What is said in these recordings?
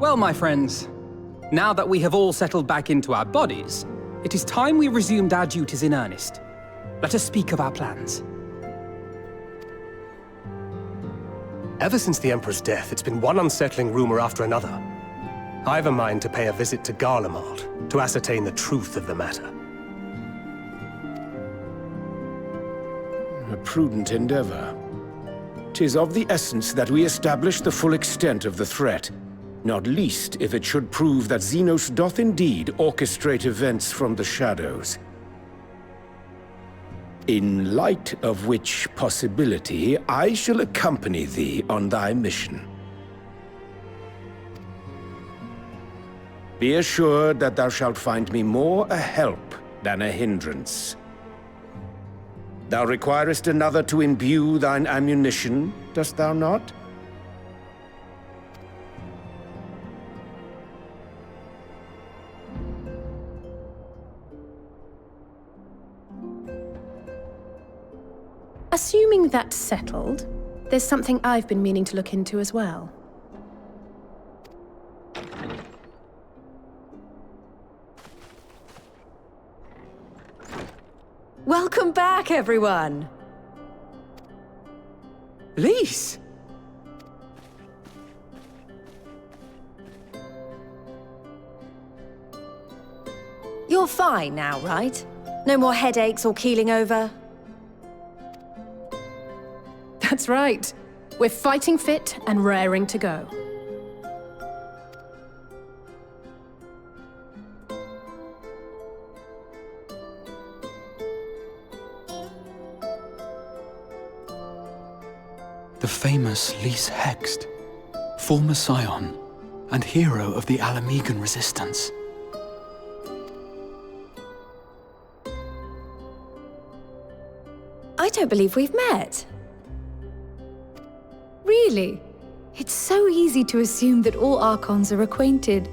Well, my friends, now that we have all settled back into our bodies, it is time we resumed our duties in earnest. Let us speak of our plans. Ever since the Emperor's death, it's been one unsettling rumor after another. I've a mind to pay a visit to Garlemald to ascertain the truth of the matter. A prudent endeavor. 'Tis of the essence that we establish the full extent of the threat, not least if it should prove that Xenos doth indeed orchestrate events from the shadows. In light of which possibility, I shall accompany thee on thy mission. Be assured that thou shalt find me more a help than a hindrance. Thou requirest another to imbue thine ammunition, dost thou not? Assuming that's settled, there's something I've been meaning to look into as well. Welcome back, everyone! Lise! You're fine now, right? No more headaches or keeling over? That's right. We're fighting fit and raring to go. The famous Lise Hext, former scion and hero of the Alamegan resistance. I don't believe we've met. Really? It's so easy to assume that all Archons are acquainted.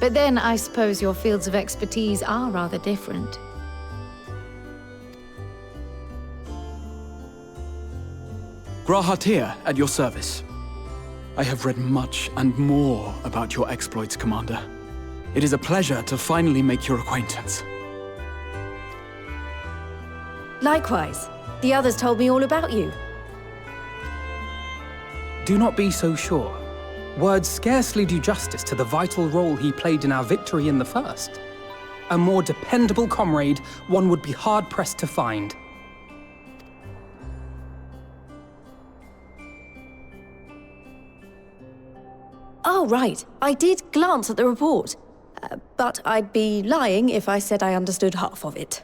But then I suppose your fields of expertise are rather different. Grahatir, at your service. I have read much and more about your exploits, Commander. It is a pleasure to finally make your acquaintance. Likewise. The others told me all about you. Do not be so sure. Words scarcely do justice to the vital role he played in our victory in the First. A more dependable comrade one would be hard-pressed to find. Oh, right. I did glance at the report. But I'd be lying if I said I understood half of it.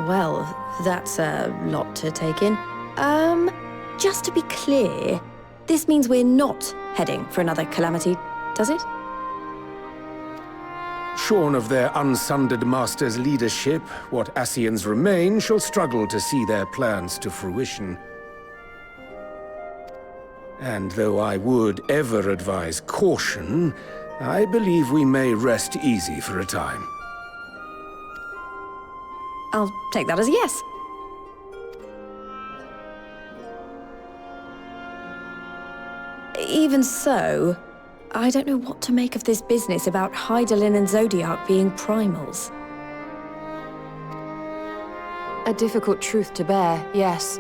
Well, that's a lot to take in. Just to be clear, this means we're not heading for another calamity, does it? Shorn of their unsundered master's leadership, what Ascians remain shall struggle to see their plans to fruition. And though I would ever advise caution, I believe we may rest easy for a time. I'll take that as a yes. Even so, I don't know what to make of this business about Hydaelyn and Zodiac being primals. A difficult truth to bear, yes.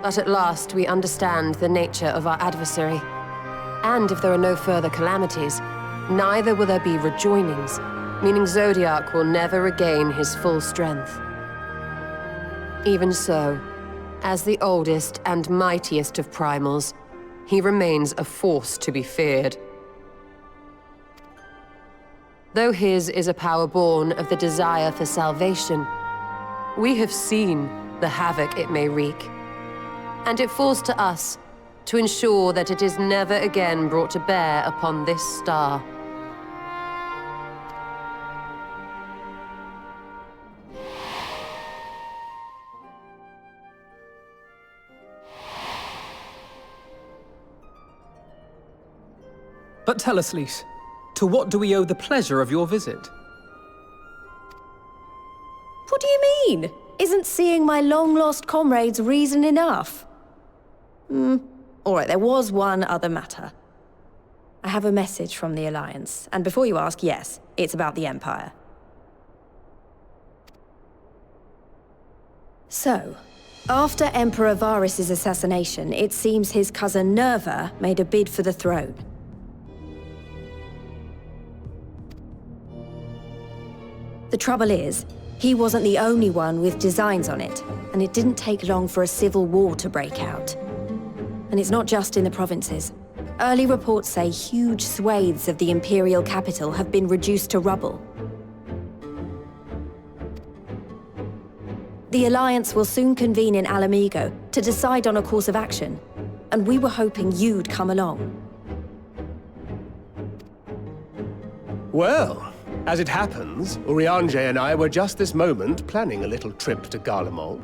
But at last we understand the nature of our adversary. And if there are no further calamities, neither will there be rejoinings, meaning Zodiac will never regain his full strength. Even so, as the oldest and mightiest of primals, he remains a force to be feared. Though his is a power born of the desire for salvation, we have seen the havoc it may wreak. And it falls to us to ensure that it is never again brought to bear upon this star. But tell us, Lys, to what do we owe the pleasure of your visit? What do you mean? Isn't seeing my long-lost comrades reason enough? All right, there was one other matter. I have a message from the Alliance, and before you ask, yes, it's about the Empire. So, after Emperor Varys' assassination, it seems his cousin Nerva made a bid for the throne. The trouble is, he wasn't the only one with designs on it, and it didn't take long for a civil war to break out. And it's not just in the provinces. Early reports say huge swathes of the Imperial capital have been reduced to rubble. The Alliance will soon convene in Alamigo to decide on a course of action, and we were hoping you'd come along. Well, as it happens, Urianger and I were just this moment planning a little trip to Garlemald.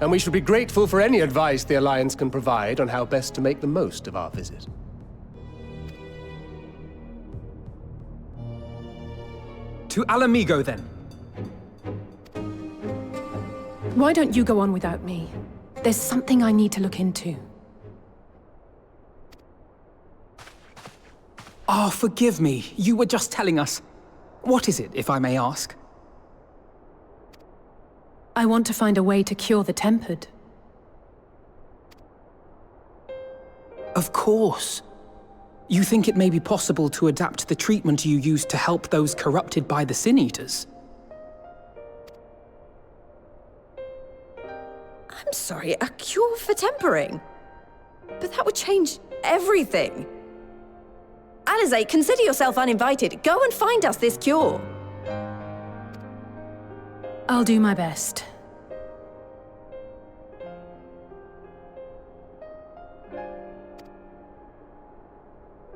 And we should be grateful for any advice the Alliance can provide on how best to make the most of our visit. To Alamigo, then. Why don't you go on without me? There's something I need to look into. Ah, forgive me. You were just telling us. What is it, if I may ask? I want to find a way to cure the Tempered. Of course. You think it may be possible to adapt the treatment you use to help those corrupted by the Sin Eaters? I'm sorry, a cure for tempering? But that would change everything. Alizé, consider yourself uninvited. Go and find us this cure. I'll do my best.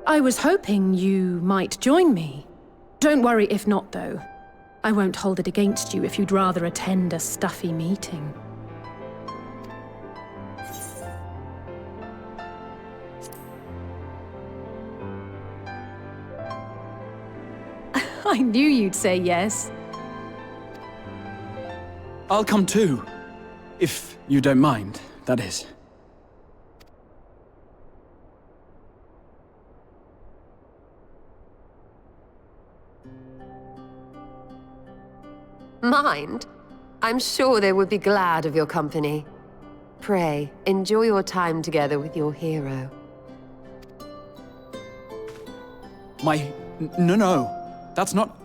I was hoping you might join me. Don't worry if not, though. I won't hold it against you if you'd rather attend a stuffy meeting. I knew you'd say yes. I'll come too. If you don't mind, that is. Mind? I'm sure they would be glad of your company. Pray, enjoy your time together with your hero. No. That's not...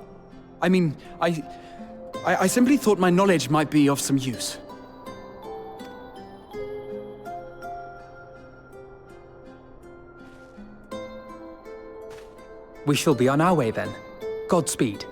I mean, I simply thought my knowledge might be of some use. We shall be on our way then. Godspeed.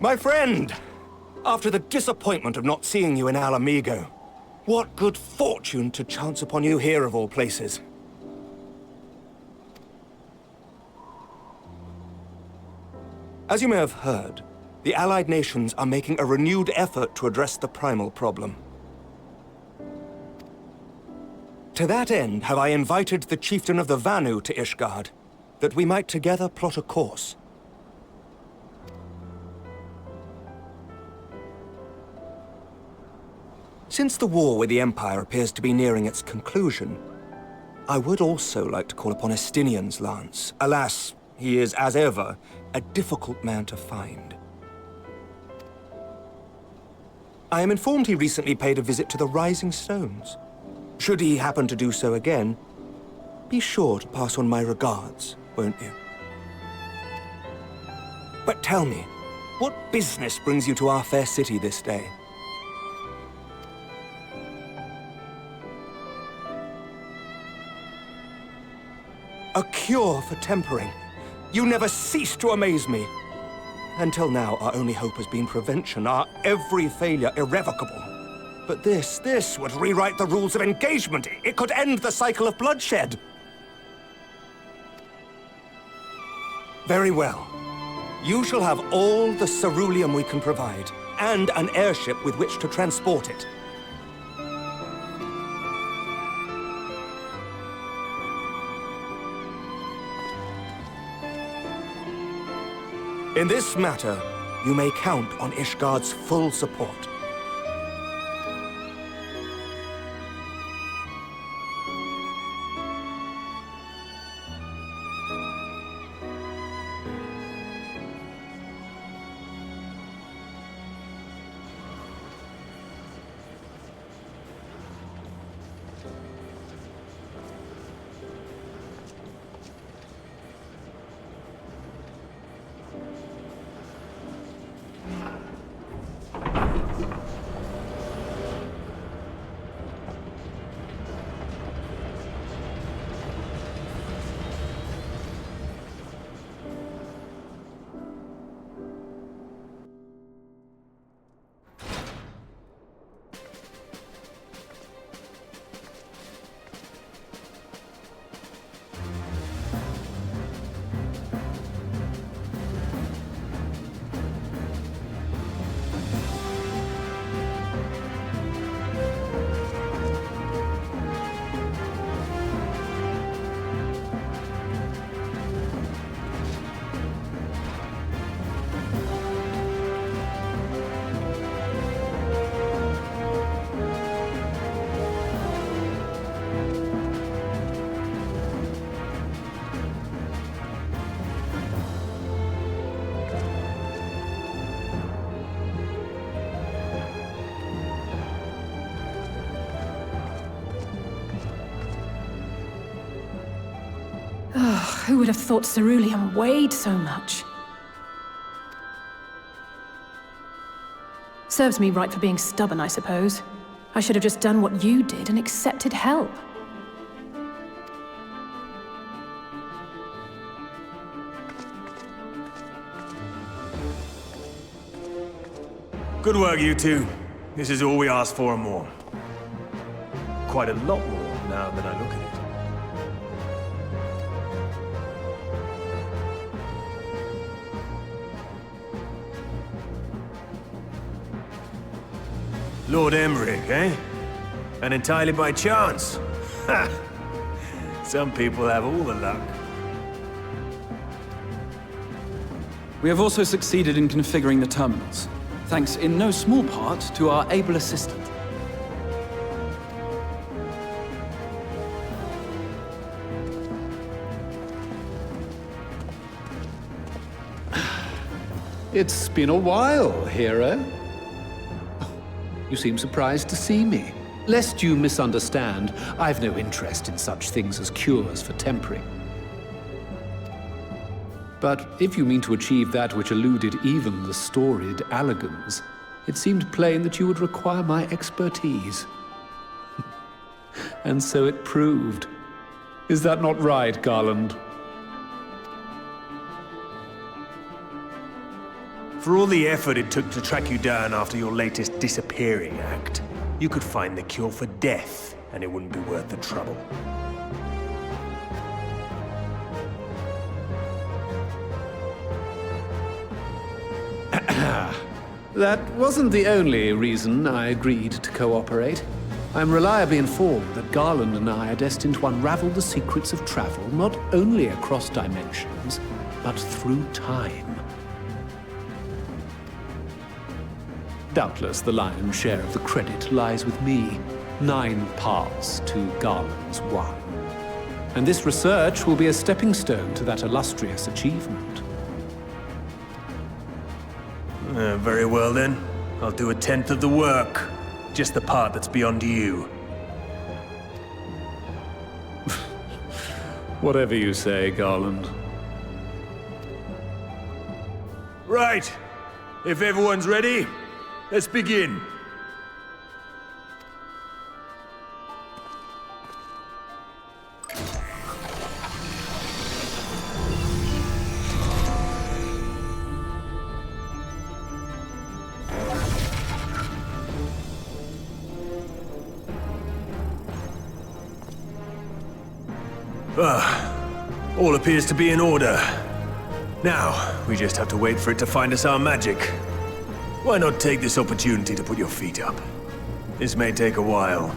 My friend! After the disappointment of not seeing you in Alamigo, what good fortune to chance upon you here of all places. As you may have heard, the Allied nations are making a renewed effort to address the primal problem. To that end, have I invited the chieftain of the Vanu to Ishgard, that we might together plot a course. Since the war with the Empire appears to be nearing its conclusion, I would also like to call upon Estinian's lance. Alas, he is, as ever, a difficult man to find. I am informed he recently paid a visit to the Rising Stones. Should he happen to do so again, be sure to pass on my regards, won't you? But tell me, what business brings you to our fair city this day? A cure for tempering. You never cease to amaze me. Until now, our only hope has been prevention, our every failure irrevocable. But this would rewrite the rules of engagement. It could end the cycle of bloodshed. Very well. You shall have all the ceruleum we can provide, and an airship with which to transport it. In this matter, you may count on Ishgard's full support. Who would have thought ceruleum weighed so much? Serves me right for being stubborn, I suppose. I should have just done what you did and accepted help. Good work, you two. This is all we asked for and more. Quite a lot more, now that I look at it. Lord Emmerich, eh? And entirely by chance. Ha! Some people have all the luck. We have also succeeded in configuring the terminals, thanks in no small part to our able assistant. It's been a while, hero. You seem surprised to see me. Lest you misunderstand, I've no interest in such things as cures for tempering. But if you mean to achieve that which eluded even the storied Allagans, it seemed plain that you would require my expertise. And so it proved. Is that not right, Garland? For all the effort it took to track you down after your latest disappearing act, you could find the cure for death, and it wouldn't be worth the trouble. That wasn't the only reason I agreed to cooperate. I'm reliably informed that Garland and I are destined to unravel the secrets of travel, not only across dimensions, but through time. Doubtless the lion's share of the credit lies with me. 9 parts to Garland's 1. And this research will be a stepping stone to that illustrious achievement. Very well then. I'll do 1/10 of the work. Just the part that's beyond you. Whatever you say, Garland. Right. If everyone's ready, let's begin. All appears to be in order. Now, we just have to wait for it to find us our magic. Why not take this opportunity to put your feet up? This may take a while.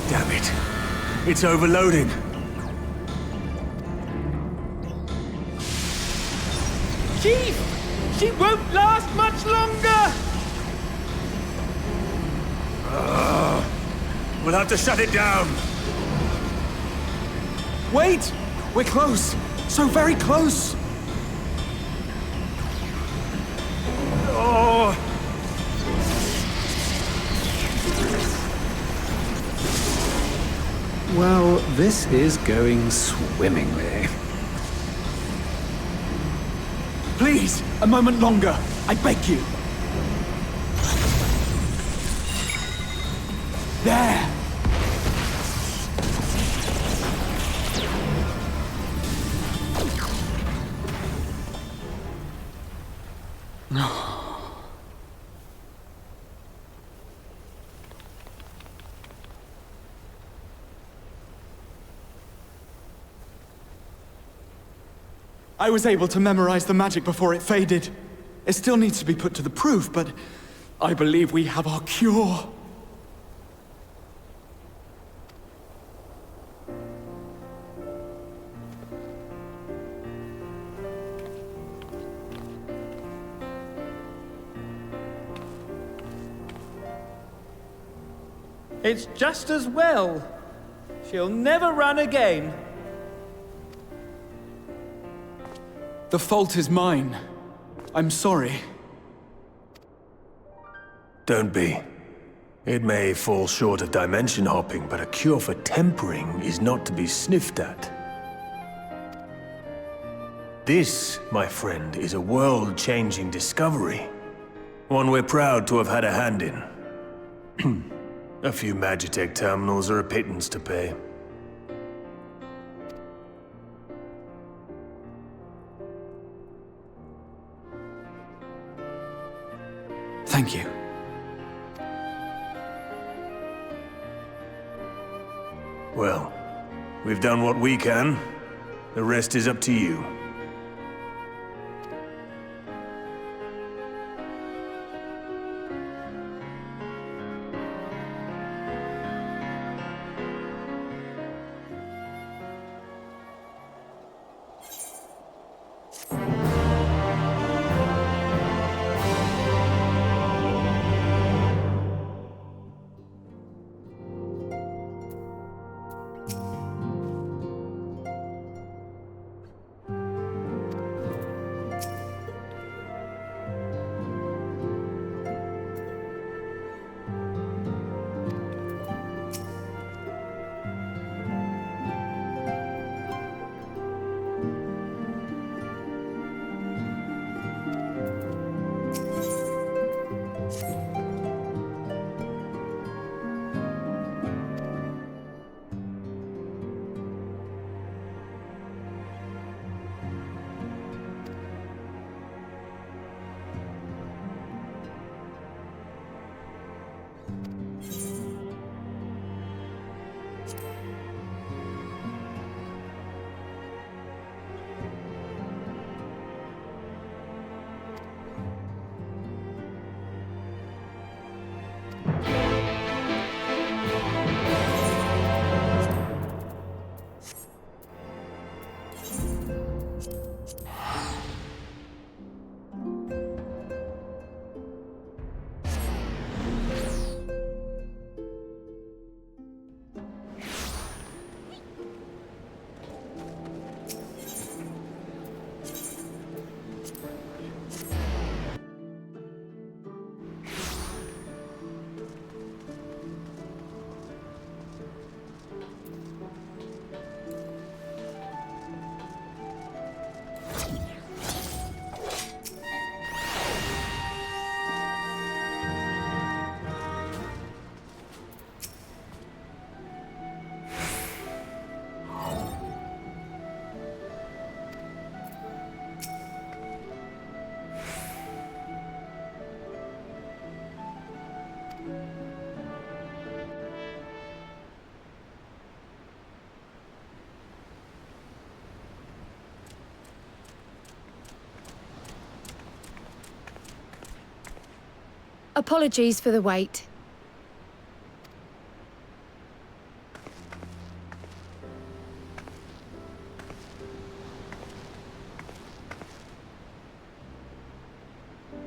Damn it. It's overloading. Chief! She won't last much longer! We'll have to shut it down. Wait! We're close! So very close! Oh! Well, this is going swimmingly. Please, a moment longer. I beg you. There! I was able to memorize the magic before it faded. It still needs to be put to the proof, but I believe we have our cure. It's just as well. She'll never run again. The fault is mine. I'm sorry. Don't be. It may fall short of dimension hopping, but a cure for tempering is not to be sniffed at. This, my friend, is a world-changing discovery. One we're proud to have had a hand in. A few Magitech terminals are a pittance to pay. Thank you. Well, we've done what we can. The rest is up to you. Apologies for the wait.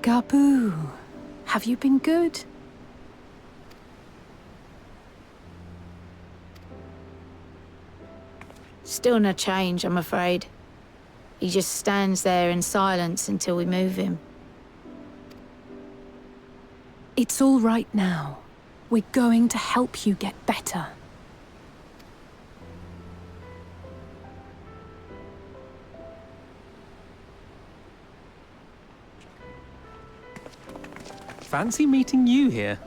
Gabu, have you been good? Still no change, I'm afraid. He just stands there in silence until we move him. It's all right now. We're going to help you get better. Fancy meeting you here.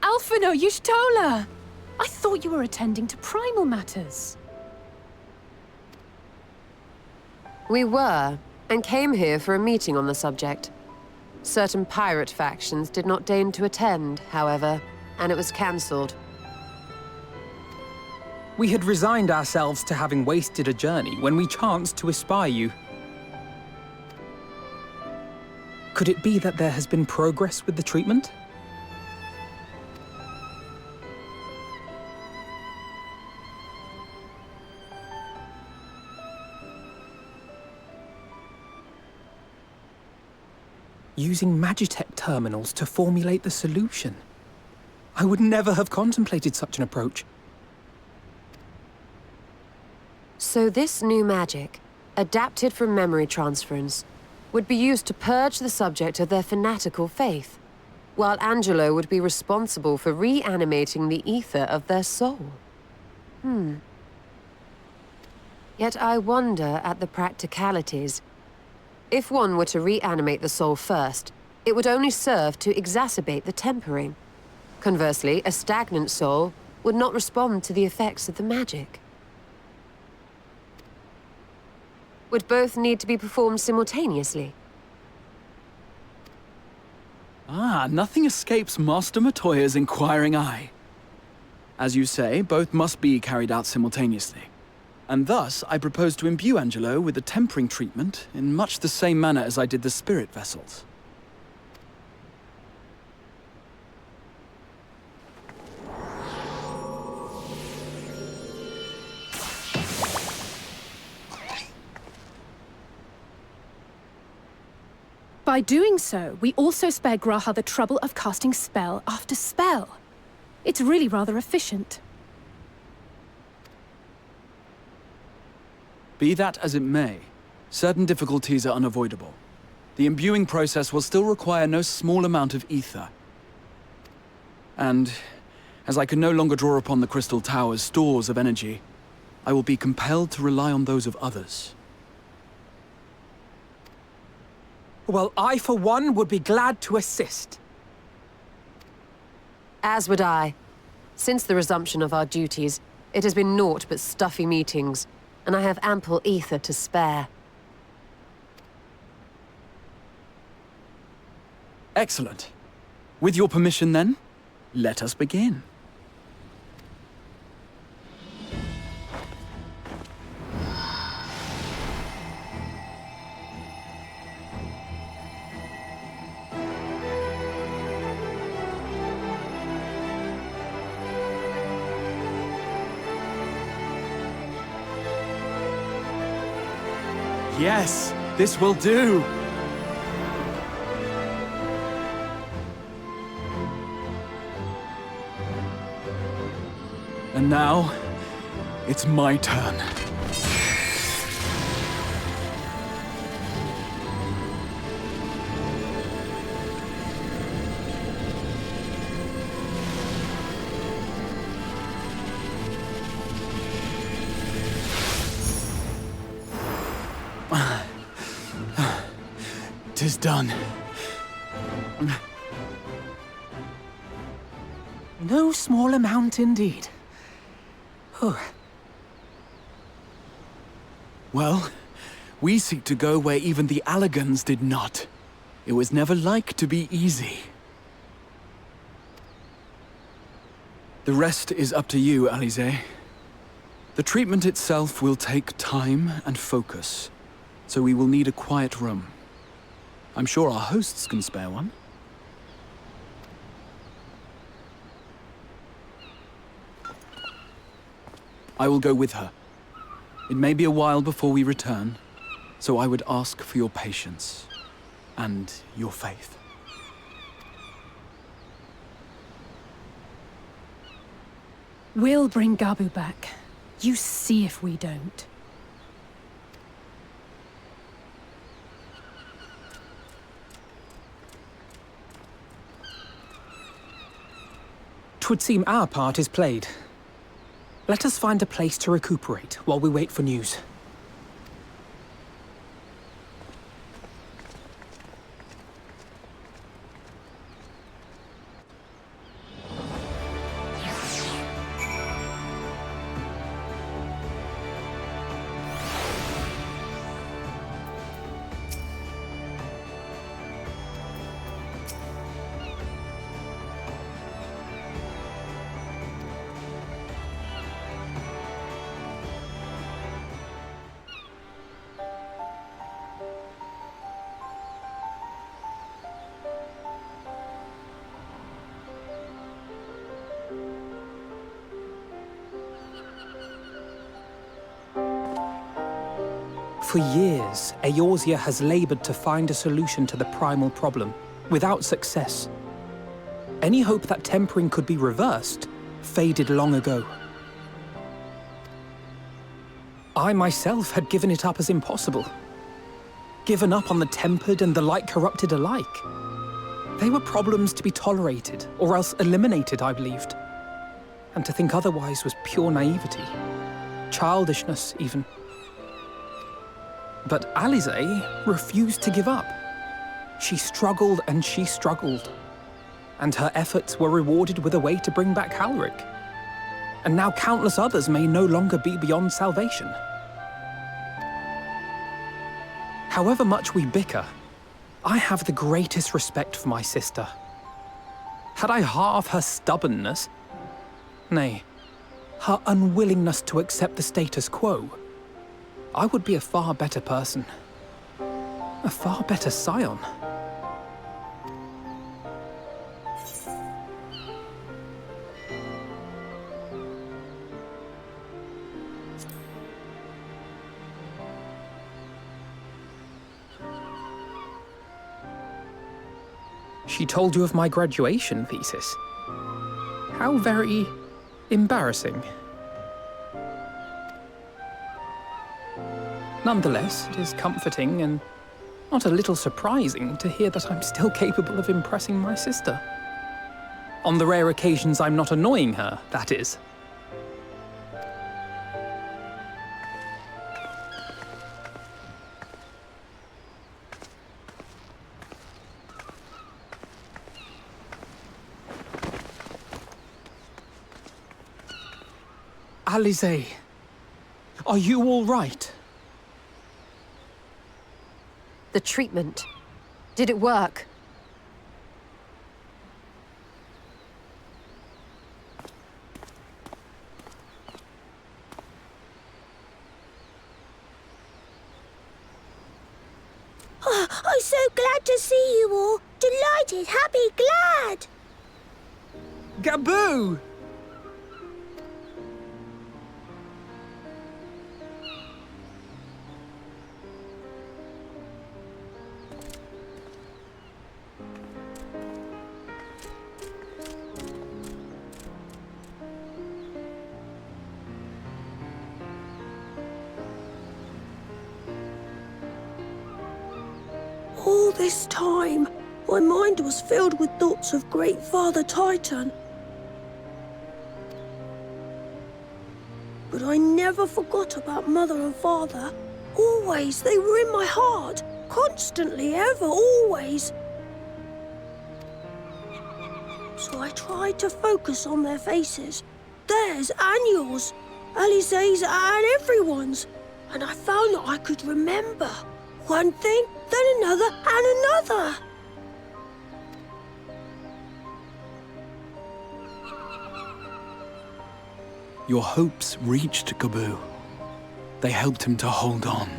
Alphino Yushtola! I thought you were attending to primal matters. We were, and came here for a meeting on the subject. Certain pirate factions did not deign to attend, however, and it was cancelled. We had resigned ourselves to having wasted a journey when we chanced to espy you. Could it be that there has been progress with the treatment? Using Magitech terminals to formulate the solution. I would never have contemplated such an approach. So this new magic, adapted from memory transference, would be used to purge the subject of their fanatical faith, while Angelo would be responsible for reanimating the ether of their soul. Yet I wonder at the practicalities. If one were to reanimate the soul first, it would only serve to exacerbate the tempering. Conversely, a stagnant soul would not respond to the effects of the magic. Would both need to be performed simultaneously? Nothing escapes Master Matoya's inquiring eye. As you say, both must be carried out simultaneously. And thus, I propose to imbue Angelo with the tempering treatment in much the same manner as I did the spirit vessels. By doing so, we also spare Graha the trouble of casting spell after spell. It's really rather efficient. Be that as it may, certain difficulties are unavoidable. The imbuing process will still require no small amount of ether. And, as I can no longer draw upon the Crystal Tower's stores of energy, I will be compelled to rely on those of others. Well, I, for one, would be glad to assist. As would I. Since the resumption of our duties, it has been naught but stuffy meetings, and I have ample ether to spare. Excellent. With your permission, then, let us begin. Yes, this will do. And now, it's my turn. Tis done. No small amount indeed. Well, we seek to go where even the Allagans did not. It was never like to be easy. The rest is up to you, Alize. The treatment itself will take time and focus, so we will need a quiet room. I'm sure our hosts can spare one. I will go with her. It may be a while before we return, so I would ask for your patience and your faith. We'll bring Gabu back. You see if we don't. 'Twould seem our part is played. Let us find a place to recuperate while we wait for news. For years, Eorzea has labored to find a solution to the primal problem, without success. Any hope that tempering could be reversed faded long ago. I myself had given it up as impossible. Given up on the tempered and the light-corrupted alike. They were problems to be tolerated, or else eliminated, I believed. And to think otherwise was pure naivety. Childishness, even. But Alisaie refused to give up. She struggled and she struggled. And her efforts were rewarded with a way to bring back Halric. And now countless others may no longer be beyond salvation. However much we bicker, I have the greatest respect for my sister. Had I half her stubbornness, nay, her unwillingness to accept the status quo, I would be a far better person. A far better scion. She told you of my graduation thesis. How very embarrassing. Nonetheless, it is comforting and not a little surprising to hear that I'm still capable of impressing my sister. On the rare occasions I'm not annoying her, that is. Alisaie, are you all right? The treatment. Did it work? Oh, I'm so glad to see you all. Delighted, happy, glad. Gabu! All this time, my mind was filled with thoughts of Great Father Titan. But I never forgot about Mother and Father. Always, they were in my heart. Constantly, ever, always. So I tried to focus on their faces. Theirs and yours. Alisaie's and everyone's. And I found that I could remember. One thing, then another, and another. Your hopes reached Gabu. They helped him to hold on.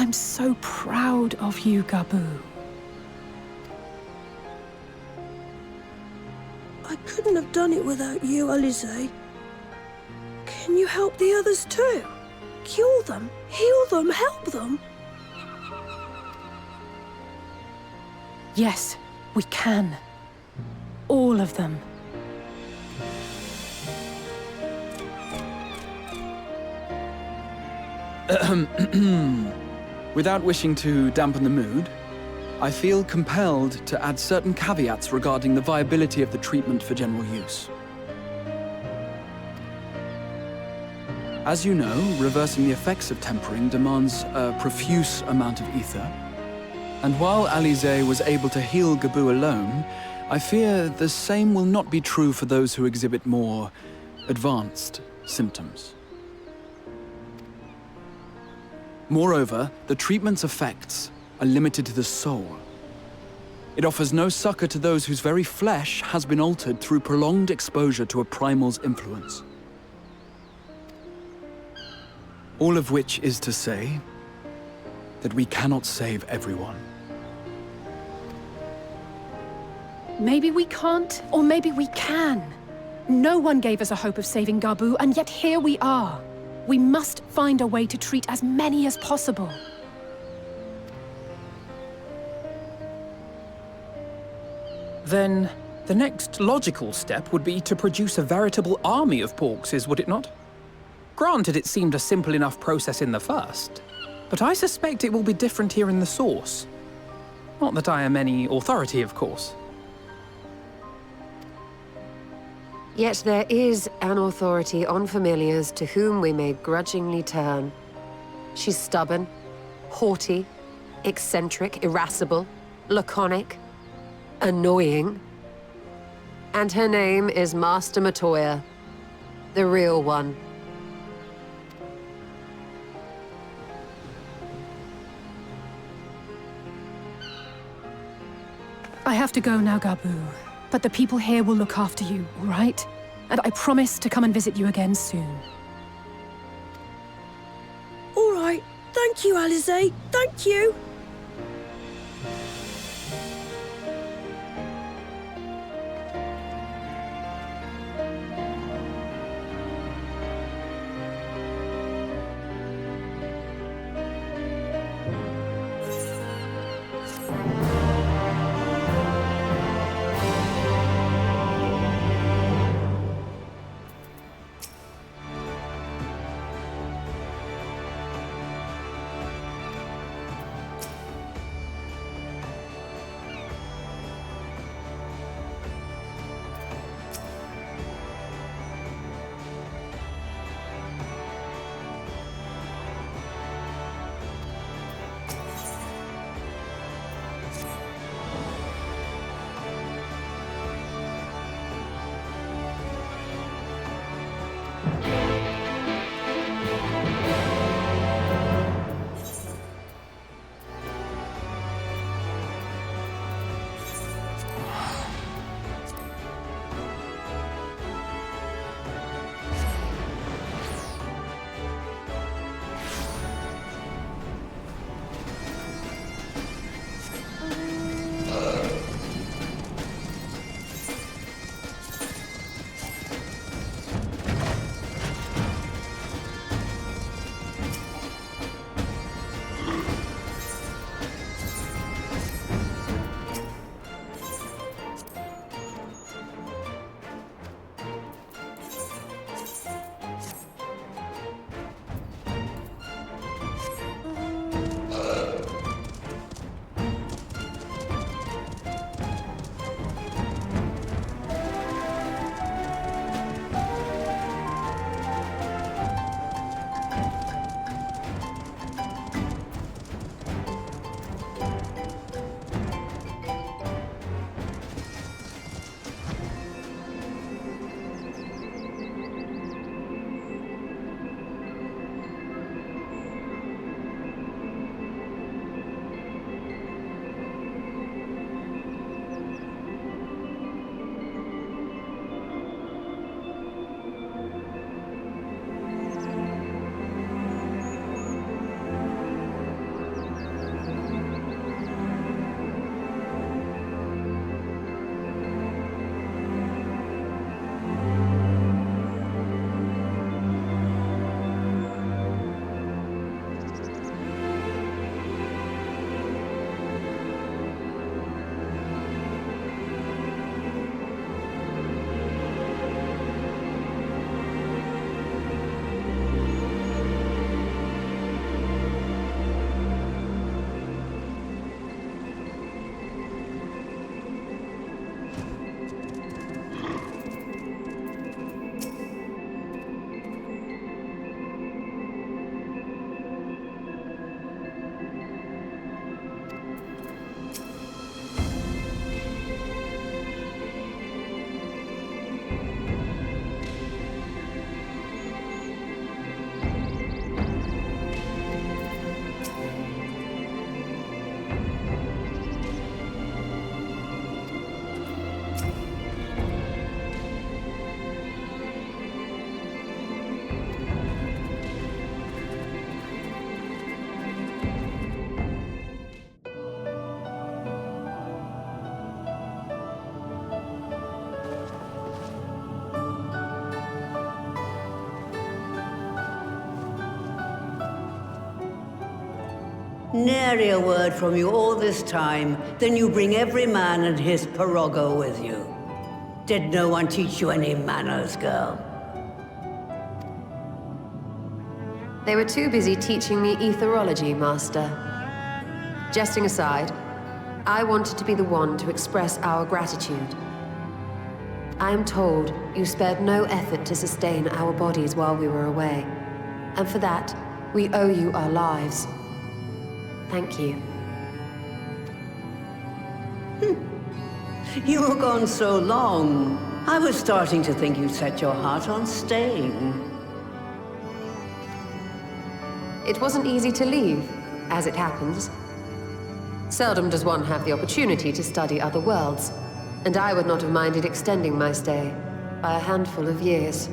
I'm so proud of you, Gabu. I couldn't have done it without you, Alize. Can you help the others too? Cure them, heal them, help them? Yes, we can. All of them. Without wishing to dampen the mood, I feel compelled to add certain caveats regarding the viability of the treatment for general use. As you know, reversing the effects of tempering demands a profuse amount of ether. And while Alize was able to heal Gabu alone, I fear the same will not be true for those who exhibit more advanced symptoms. Moreover, the treatment's effects are limited to the soul. It offers no succor to those whose very flesh has been altered through prolonged exposure to a primal's influence. All of which is to say that we cannot save everyone. Maybe we can't, or maybe we can. No one gave us a hope of saving Gabu, and yet here we are. We must find a way to treat as many as possible. Then, the next logical step would be to produce a veritable army of Porkses, would it not? Granted, it seemed a simple enough process in the first, but I suspect it will be different here in the source. Not that I am any authority, of course. Yet there is an authority on familiars to whom we may grudgingly turn. She's stubborn, haughty, eccentric, irascible, laconic, annoying. And her name is Master Matoya, the real one. I have to go now, Gabu. But the people here will look after you, all right? And I promise to come and visit you again soon. All right. Thank you, Alize. Thank you. Nary a word from you all this time, then you bring every man and his pirogo with you. Did no one teach you any manners, girl? They were too busy teaching me etherology, Master. Jesting aside, I wanted to be the one to express our gratitude. I am told you spared no effort to sustain our bodies while we were away. And for that, we owe you our lives. Thank you. You were gone so long. I was starting to think you'd set your heart on staying. It wasn't easy to leave, as it happens. Seldom does one have the opportunity to study other worlds, and I would not have minded extending my stay by a handful of years.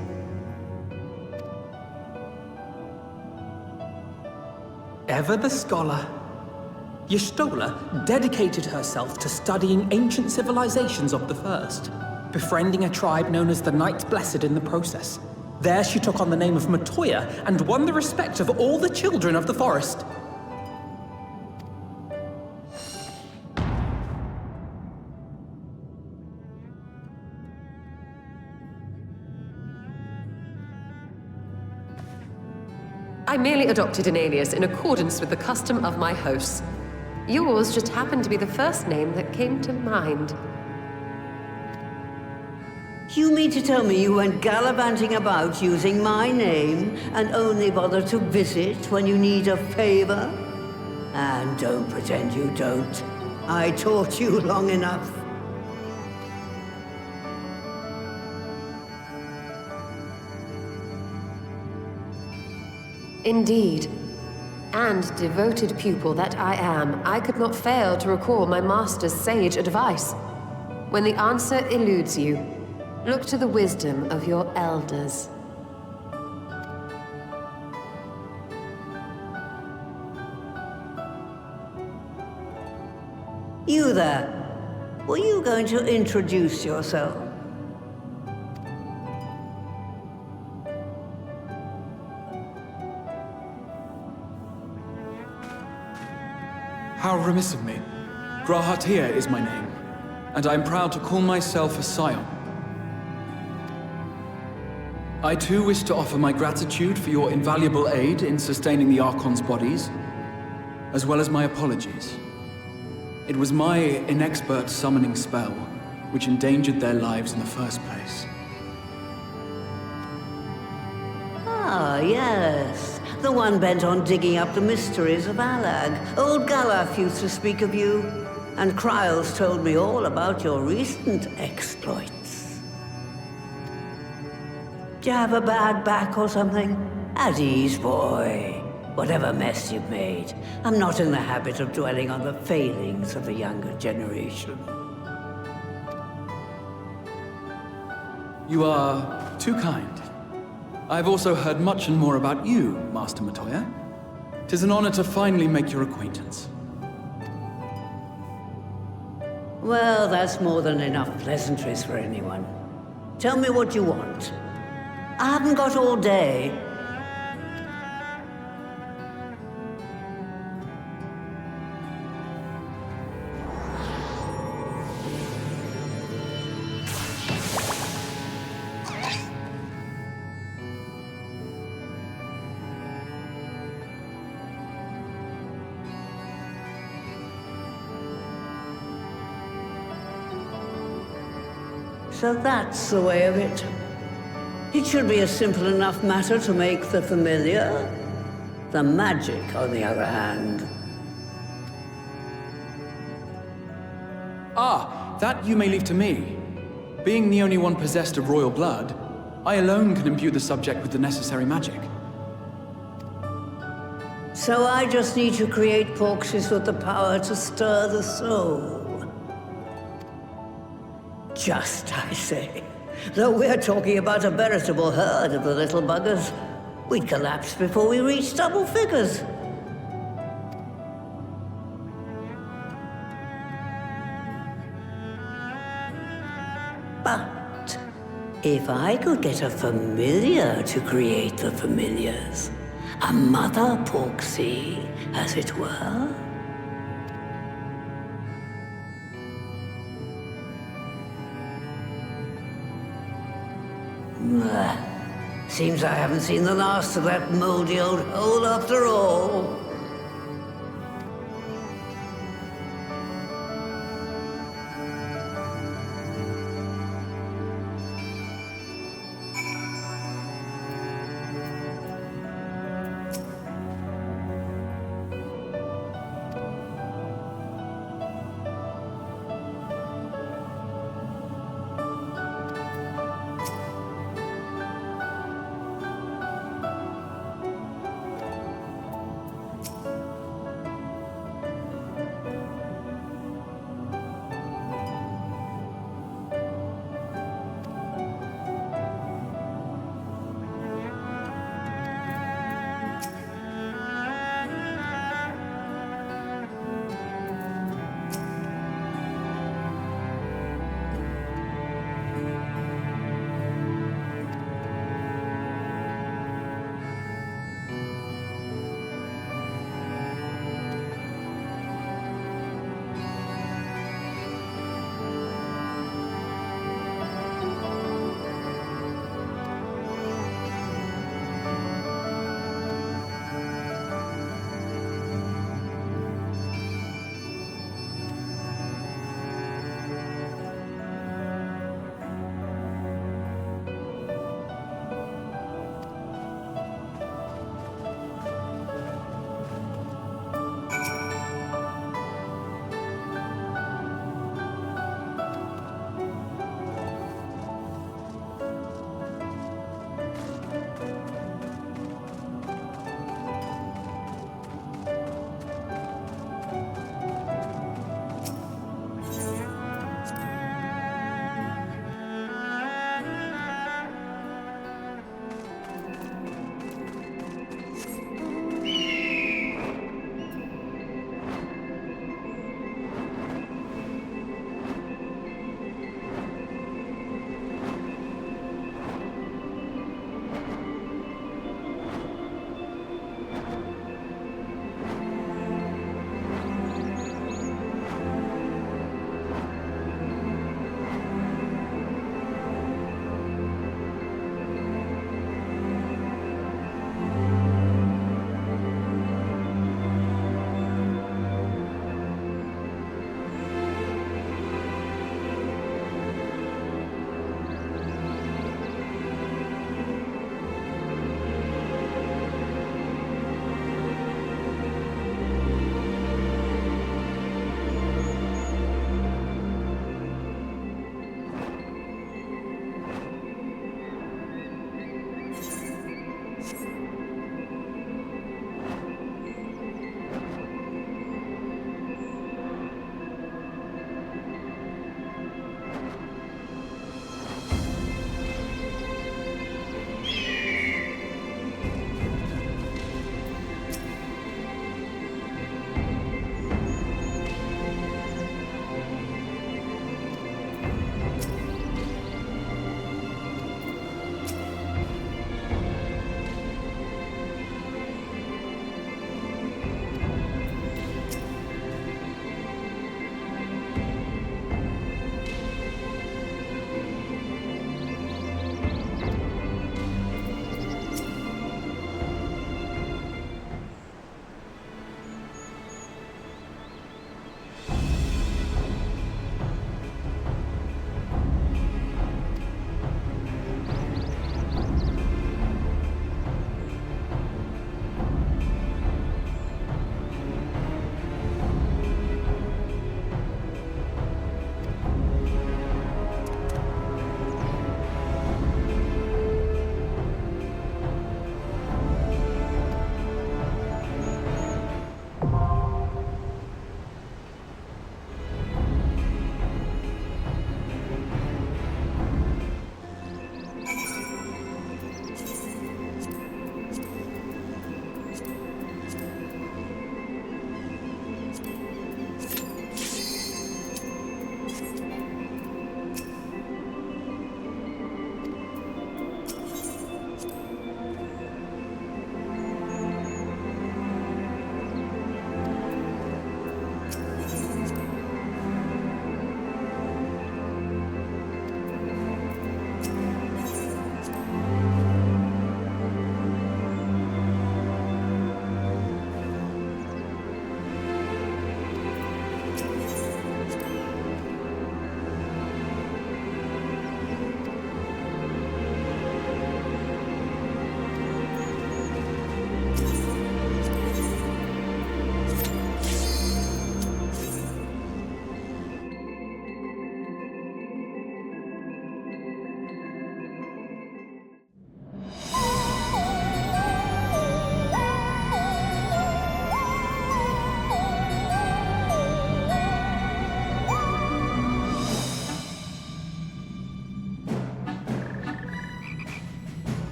Ever the scholar. Y'shtola dedicated herself to studying ancient civilizations of the First, befriending a tribe known as the Knights Blessed in the process. There she took on the name of Matoya and won the respect of all the children of the forest. I merely adopted an alias in accordance with the custom of my hosts. Yours just happened to be the first name that came to mind. You mean to tell me you went gallivanting about using my name and only bother to visit when you need a favor? And don't pretend you don't. I taught you long enough. Indeed. And devoted pupil that I am, I could not fail to recall my master's sage advice. When the answer eludes you, look to the wisdom of your elders. You there. Were you going to introduce yourself? How remiss of me. Grahatia is my name, and I am proud to call myself a scion. I too wish to offer my gratitude for your invaluable aid in sustaining the Archon's bodies, as well as my apologies. It was my inexpert summoning spell which endangered their lives in the first place. Ah, yes. The one bent on digging up the mysteries of Alag. Old Galaf used to speak of you, and Kryles told me all about your recent exploits. Do you have a bad back or something? At ease, boy. Whatever mess you've made, I'm not in the habit of dwelling on the failings of the younger generation. You are too kind. I've also heard much and more about you, Master Matoya. 'Tis an honor to finally make your acquaintance. Well, that's more than enough pleasantries for anyone. Tell me what you want. I haven't got all day. So that's the way of it. It should be a simple enough matter to make the familiar. The magic, on the other hand. Ah, that you may leave to me. Being the only one possessed of royal blood, I alone can imbue the subject with the necessary magic. So I just need to create porxes with the power to stir the soul. Just, I say. Though we're talking about a veritable herd of the little buggers, we'd collapse before we reached double figures. But if I could get a familiar to create the familiars, A mother Porksea, as it were. Seems I haven't seen the last of that moldy old hole after all.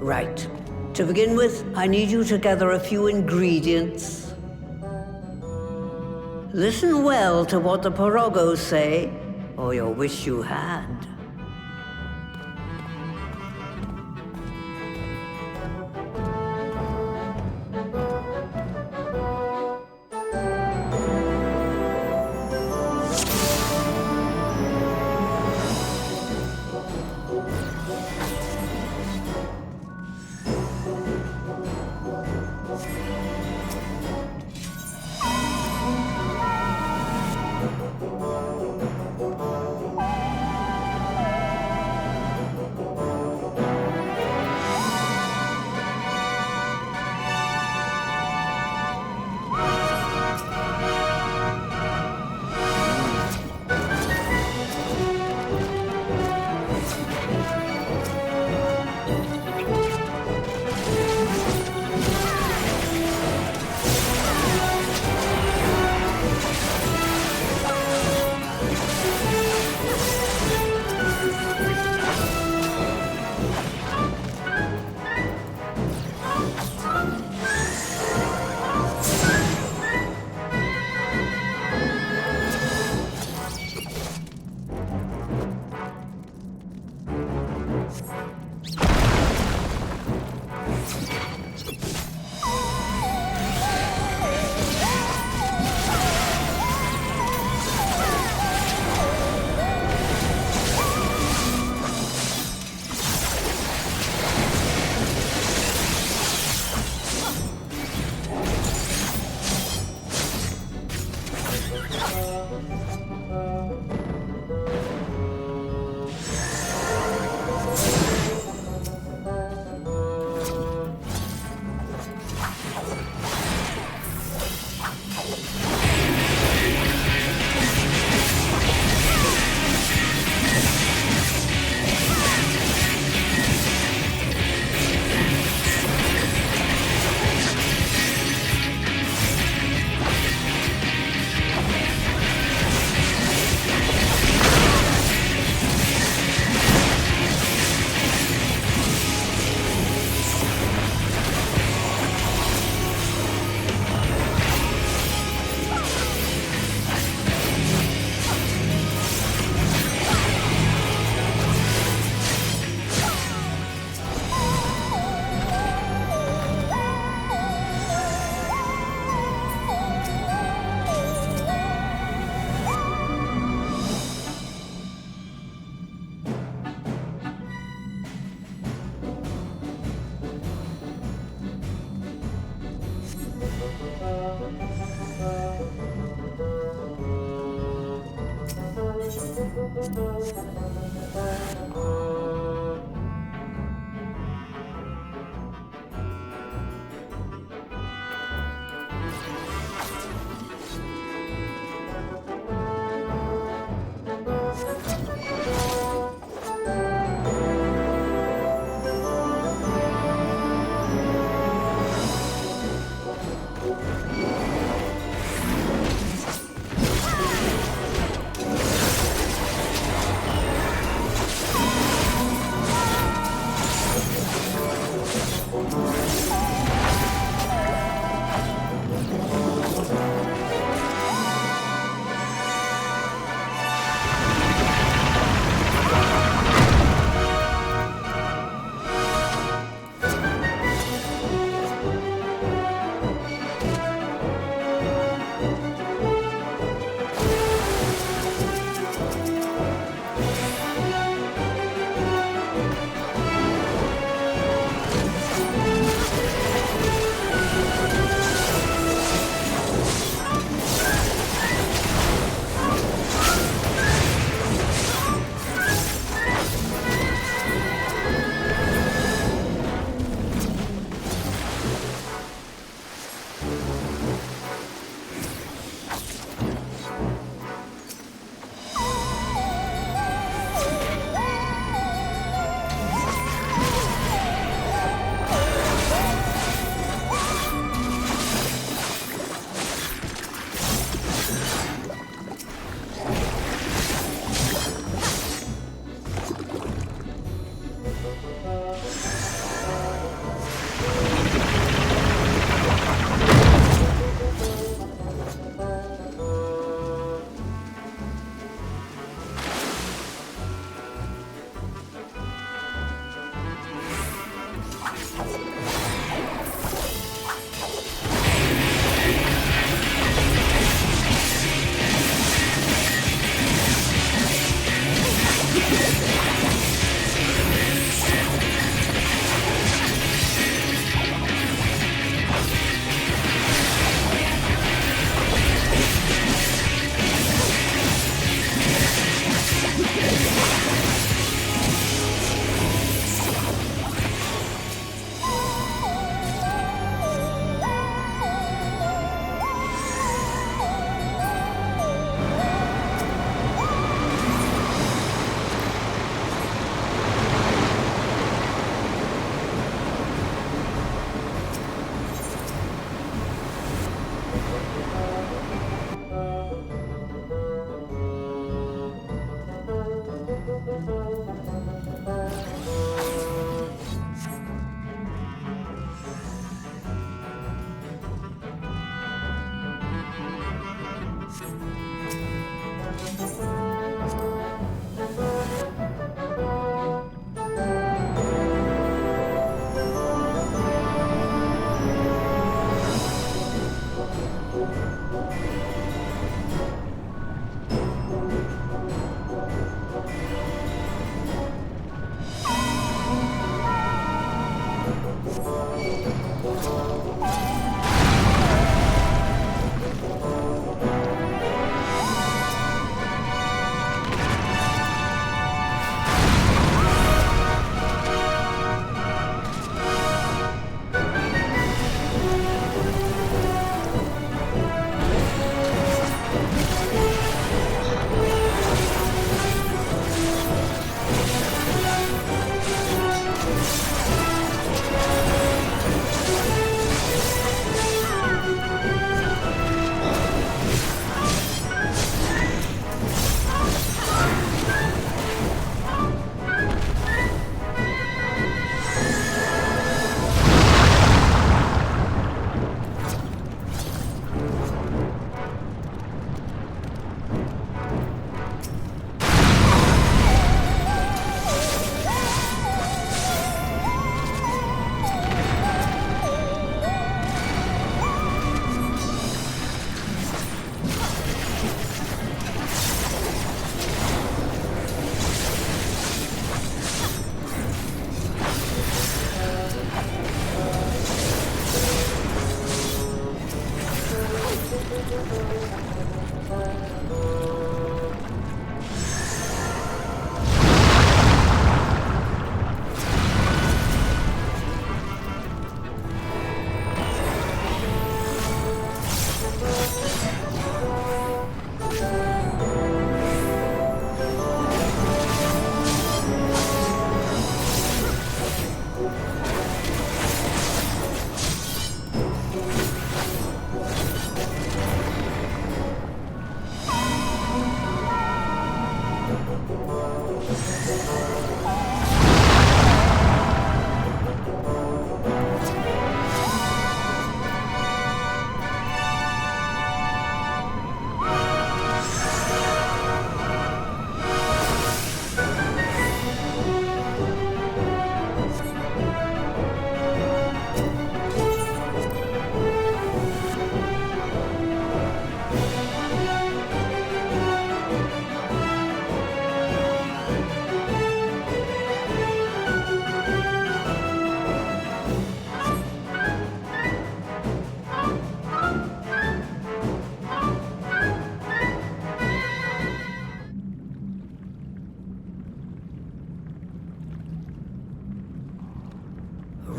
Right. To begin with, I need you to gather a few ingredients. Listen well to what the Porogos say, or you'll wish you had.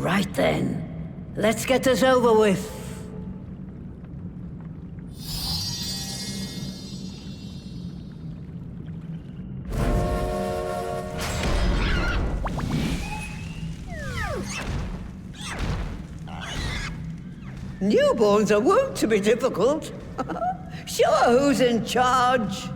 Right then. Let's get this over with. Newborns are wont to be difficult. Sure, who's in charge?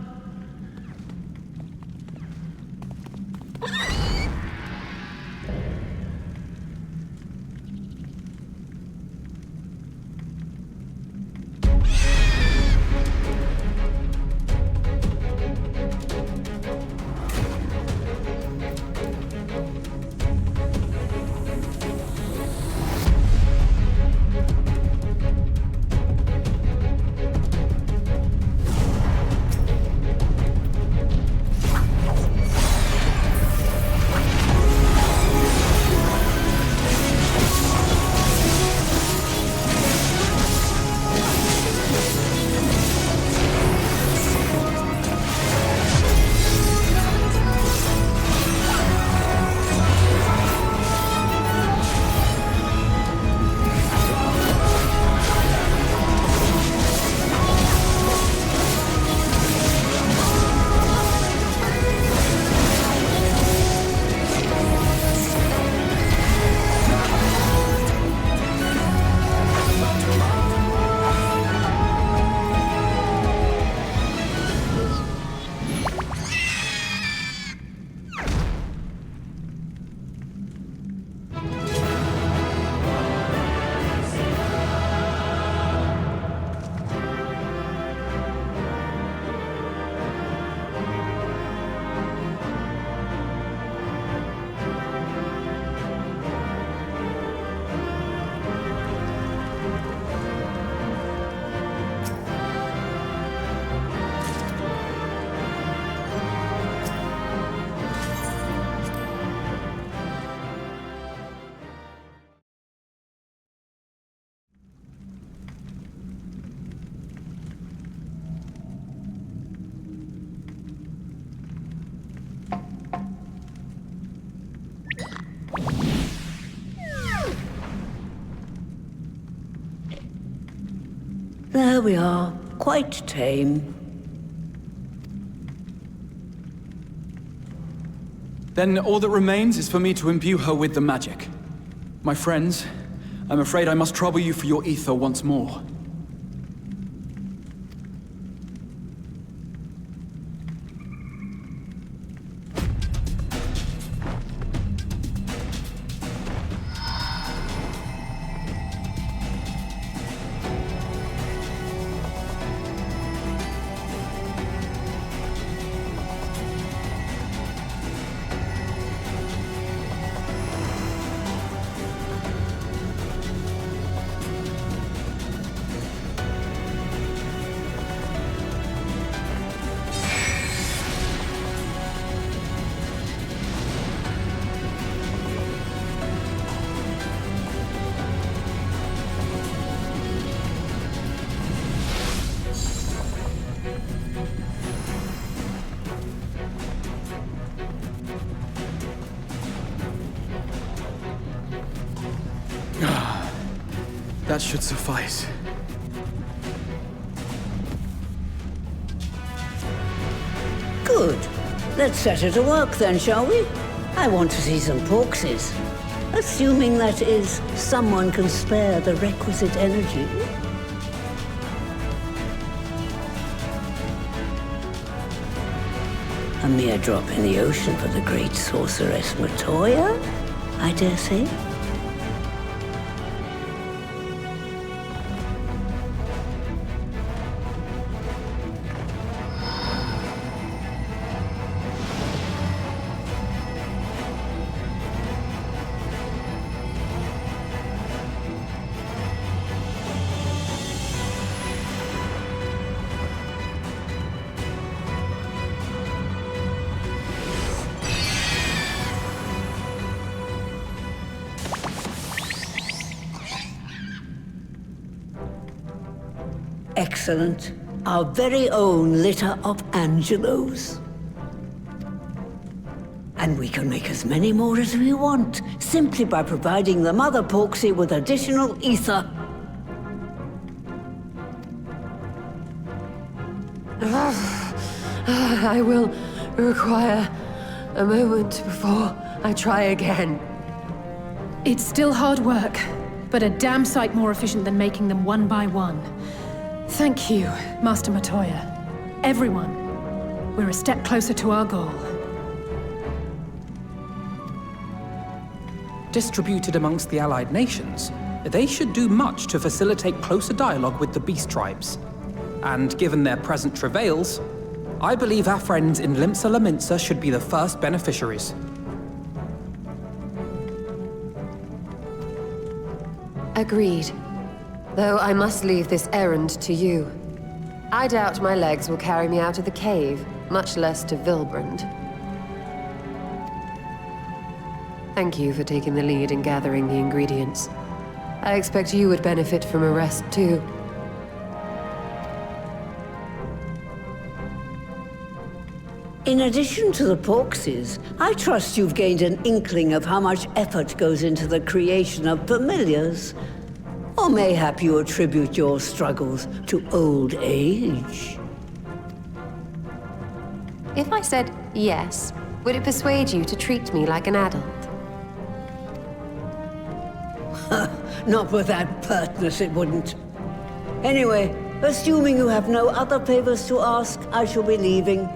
There we are. Quite tame. Then all that remains is for me to imbue her with the magic. My friends, I'm afraid I must trouble you for your ether once more. That should suffice. Good. Let's set her to work then, shall we? I want to see some porkses. Assuming that is, someone can spare the requisite energy. A mere drop in the ocean for the great sorceress Matoya, I dare say. Excellent. Our very own litter of Angelos. And we can make as many more as we want, simply by providing the Mother Porksy with additional ether. I will require a moment before I try again. It's still hard work, but a damn sight more efficient than making them one by one. Thank you, Master Matoya. Everyone, we're a step closer to our goal. Distributed amongst the allied nations, they should do much to facilitate closer dialogue with the beast tribes. And given their present travails, I believe our friends in Limsa Laminsa should be the first beneficiaries. Agreed. Though I must leave this errand to you. I doubt my legs will carry me out of the cave, much less to Vilbrand. Thank you for taking the lead in gathering the ingredients. I expect you would benefit from a rest too. In addition to the porksies, I trust you've gained an inkling of how much effort goes into the creation of familiars. Or mayhap you attribute your struggles to old age? If I said yes, would it persuade you to treat me like an adult? Not with that pertness, it wouldn't. Anyway, assuming you have no other favors to ask, I shall be leaving.